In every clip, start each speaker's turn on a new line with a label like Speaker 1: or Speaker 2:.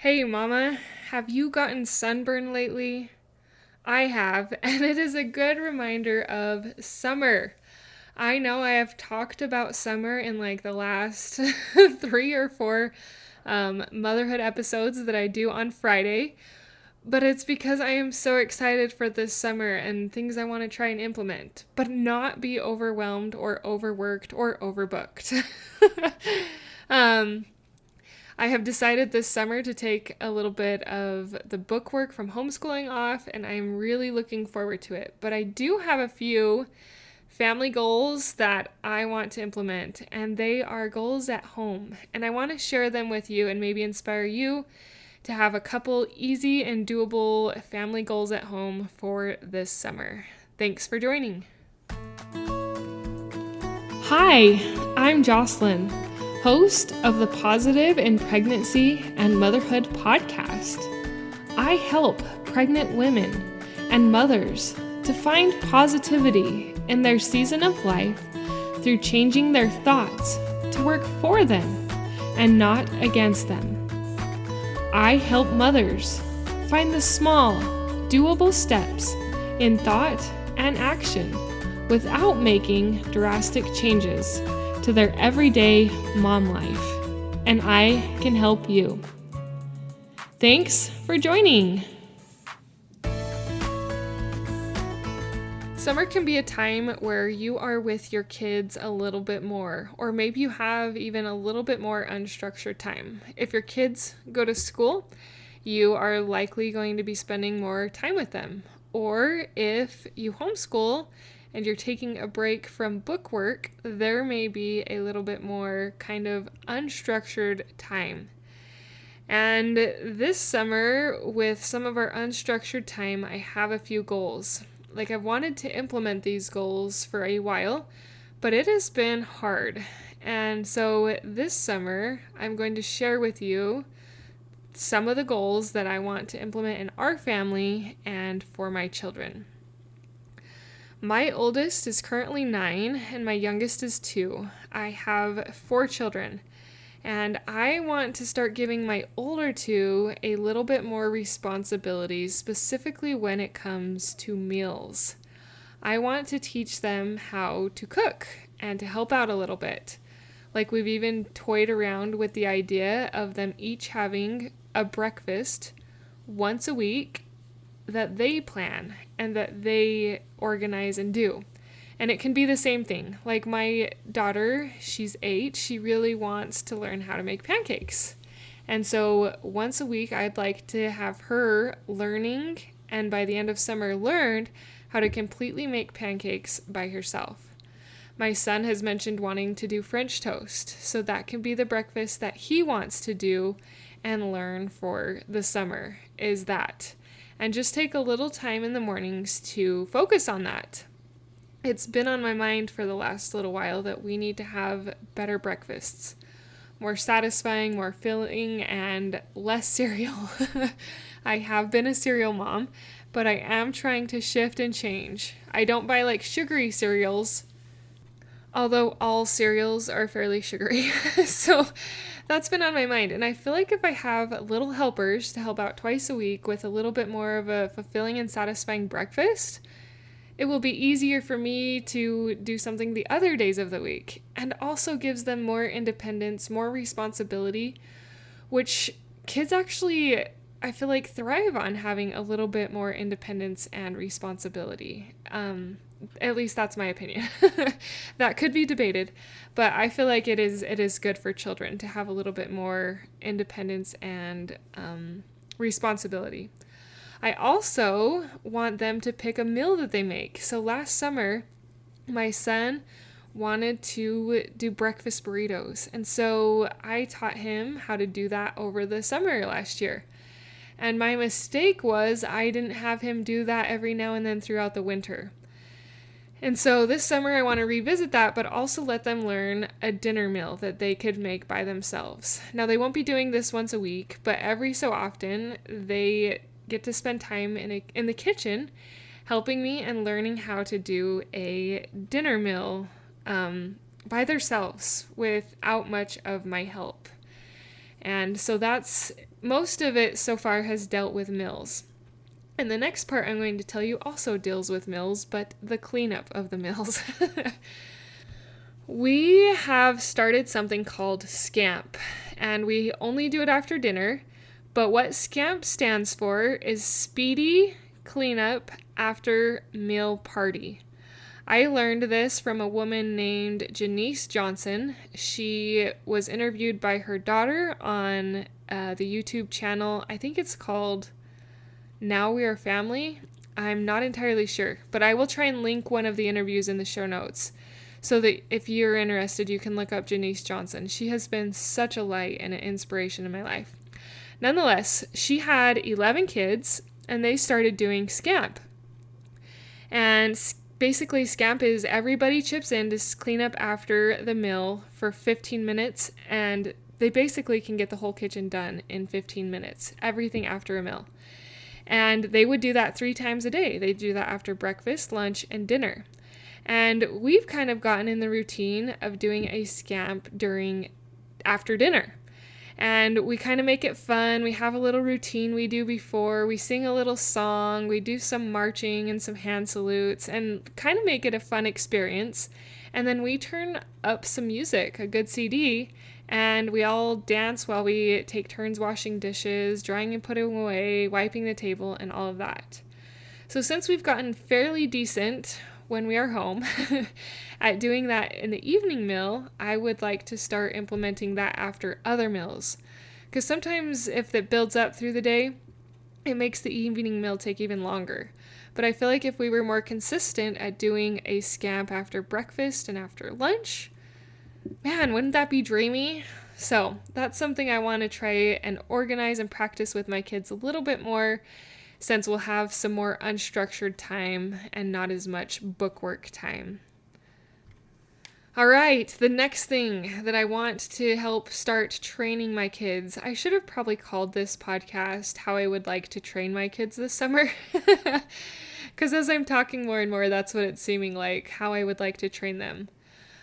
Speaker 1: Hey mama, have you gotten sunburn lately? I have, and it is a good reminder of summer. I know I have talked about summer in like the last three or four motherhood episodes that I do on Friday, but it's because I am so excited for this summer and things I want to try and implement, but not be overwhelmed or overworked or overbooked. um, I have decided this summer to take a little bit of the bookwork from homeschooling off, and I'm really looking forward to it. But I do have a few family goals that I want to implement, and they are goals at home. And I want to share them with you and maybe inspire you to have a couple easy and doable family goals at home for this summer. Thanks for joining. Hi, I'm Jocelyn, host of the Positive in Pregnancy and Motherhood podcast. I help pregnant women and mothers to find positivity in their season of life through changing their thoughts to work for them and not against them. I help mothers find the small, doable steps in thought and action without making drastic changes to their everyday mom life. And I can help you. Thanks for joining. Summer can be a time where you are with your kids a little bit more, or maybe you have even a little bit more unstructured time. If your kids go to school, you are likely going to be spending more time with them. Or if you homeschool and you're taking a break from book work, there may be a little bit more kind of unstructured time. And this summer, with some of our unstructured time, I have a few goals. Like, I've wanted to implement these goals for a while, but it has been hard. And so this summer, I'm going to share with you some of the goals that I want to implement in our family and for my children. My oldest is currently 9 and my youngest is 2. I have 4 children. And I want to start giving my older 2 a little bit more responsibility, specifically when it comes to meals. I want to teach them how to cook and to help out a little bit. Like, we've even toyed around with the idea of them each having a breakfast once a week that they plan and that they organize and do. And it can be the same thing. Like, my daughter, she's 8, she really wants to learn how to make pancakes. And so once a week, I'd like to have her learning, and by the end of summer, learned how to completely make pancakes by herself. My son has mentioned wanting to do French toast, so that can be the breakfast that he wants to do and learn for the summer, is that. And just take a little time in the mornings to focus on that. It's been on my mind for the last little while that we need to have better breakfasts. More satisfying, more filling, and less cereal. I have been a cereal mom, but I am trying to shift and change. I don't buy like sugary cereals, although all cereals are fairly sugary. So that's been on my mind. And I feel like if I have little helpers to help out twice a week with a little bit more of a fulfilling and satisfying breakfast, it will be easier for me to do something the other days of the week, and also gives them more independence, more responsibility, which kids actually, I feel like, thrive on having a little bit more independence and responsibility. At least that's my opinion. That could be debated, but I feel like it is good for children to have a little bit more independence and responsibility. I also want them to pick a meal that they make. So last summer, my son wanted to do breakfast burritos. And so I taught him how to do that over the summer last year. And my mistake was I didn't have him do that every now and then throughout the winter. And so this summer I want to revisit that, but also let them learn a dinner meal that they could make by themselves. Now, they won't be doing this once a week, but every so often they get to spend time in the kitchen helping me and learning how to do a dinner meal by themselves without much of my help. And so that's most of it so far has dealt with meals. And the next part I'm going to tell you also deals with meals, but the cleanup of the meals. We have started something called SCAMP, and we only do it after dinner. But what SCAMP stands for is Speedy Cleanup After Meal Party. I learned this from a woman named Janice Johnson. She was interviewed by her daughter on the YouTube channel. I think it's called Now We Are Family. I'm not entirely sure, but I will try and link one of the interviews in the show notes so that if you're interested, you can look up Janice Johnson. She has been such a light and an inspiration in my life. Nonetheless, she had 11 kids, and they started doing SCAMP. And basically, SCAMP is everybody chips in to clean up after the meal for 15 minutes, and they basically can get the whole kitchen done in 15 minutes, everything after a meal. And they would do that 3 times a day. They do that after breakfast, lunch, and dinner. And we've kind of gotten in the routine of doing a SCAMP after dinner. And we kind of make it fun. We have a little routine we do before. We sing a little song. We do some marching and some hand salutes and kind of make it a fun experience. And then we turn up some music, a good CD, and we all dance while we take turns washing dishes, drying and putting away, wiping the table, and all of that. So since we've gotten fairly decent when we are home at doing that in the evening meal, I would like to start implementing that after other meals. Because sometimes if it builds up through the day, it makes the evening meal take even longer. But I feel like if we were more consistent at doing a SCAMP after breakfast and after lunch, man, wouldn't that be dreamy? So that's something I want to try and organize and practice with my kids a little bit more, since we'll have some more unstructured time and not as much bookwork time. All right, the next thing that I want to help start training my kids. I should have probably called this podcast How I Would Like to Train My Kids This Summer. Because as I'm talking more and more, that's what it's seeming like, how I would like to train them.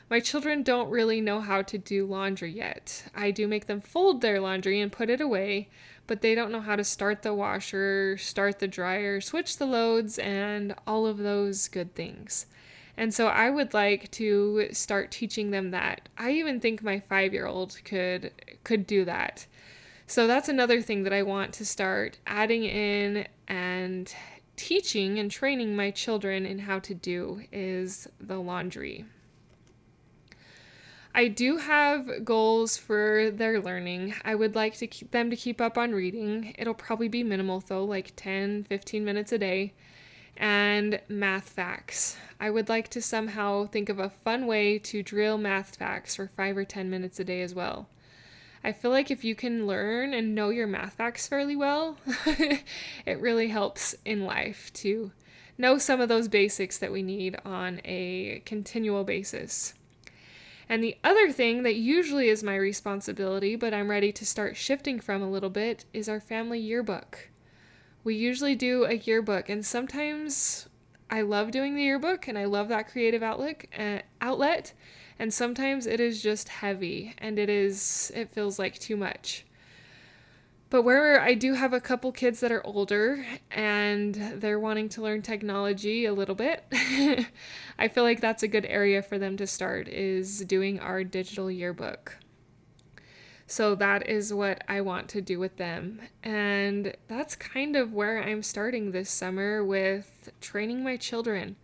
Speaker 1: My children don't really know how to do laundry yet. I do make them fold their laundry and put it away, but they don't know how to start the washer, start the dryer, switch the loads, and all of those good things. And so I would like to start teaching them that. I even think my 5-year-old could do that. So that's another thing that I want to start adding in and teaching and training my children in how to do is the laundry. I do have goals for their learning. I would like to keep them to keep up on reading. It'll probably be minimal though, like 10, 15 minutes a day. And math facts. I would like to somehow think of a fun way to drill math facts for 5 or 10 minutes a day as well. I feel like if you can learn and know your math facts fairly well, it really helps in life to know some of those basics that we need on a continual basis. And the other thing that usually is my responsibility, but I'm ready to start shifting from a little bit, is our family yearbook. We usually do a yearbook, and sometimes I love doing the yearbook, and I love that creative outlet, and sometimes it is just heavy, and it feels like too much. But where I do have a couple kids that are older and they're wanting to learn technology a little bit, I feel like that's a good area for them to start, is doing our digital yearbook. So that is what I want to do with them. And that's kind of where I'm starting this summer with training my children,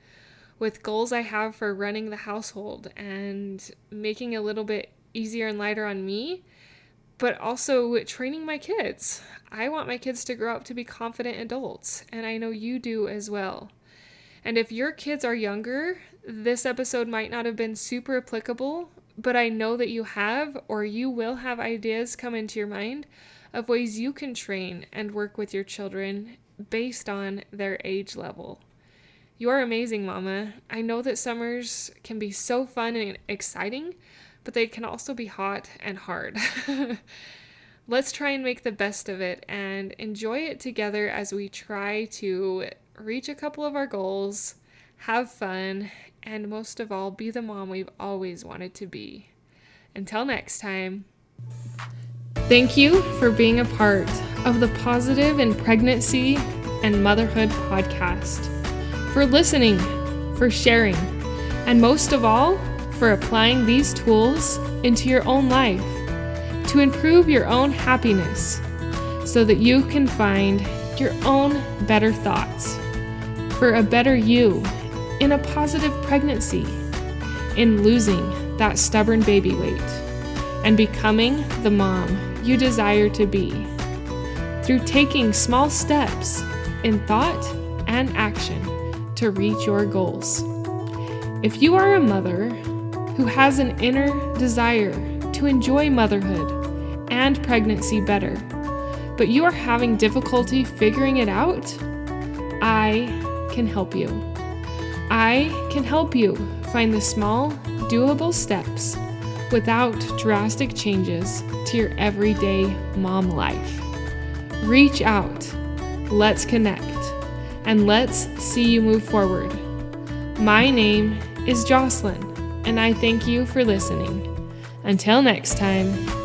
Speaker 1: with goals I have for running the household and making it a little bit easier and lighter on me, but also training my kids. I want my kids to grow up to be confident adults, and I know you do as well. And if your kids are younger, this episode might not have been super applicable, but I know that you have, or you will have ideas come into your mind of ways you can train and work with your children based on their age level. You are amazing, Mama. I know that summers can be so fun and exciting, but they can also be hot and hard. Let's try and make the best of it and enjoy it together as we try to reach a couple of our goals, have fun, and most of all, be the mom we've always wanted to be. Until next time. Thank you for being a part of the Positive in Pregnancy and Motherhood podcast, for listening, for sharing, and most of all, for applying these tools into your own life to improve your own happiness so that you can find your own better thoughts for a better you in a positive pregnancy, in losing that stubborn baby weight, and becoming the mom you desire to be through taking small steps in thought and action to reach your goals. If you are a mother who has an inner desire to enjoy motherhood and pregnancy better, but you are having difficulty figuring it out, I can help you. I can help you find the small, doable steps without drastic changes to your everyday mom life. Reach out, let's connect, and let's see you move forward. My name is Jocelyn, and I thank you for listening. Until next time.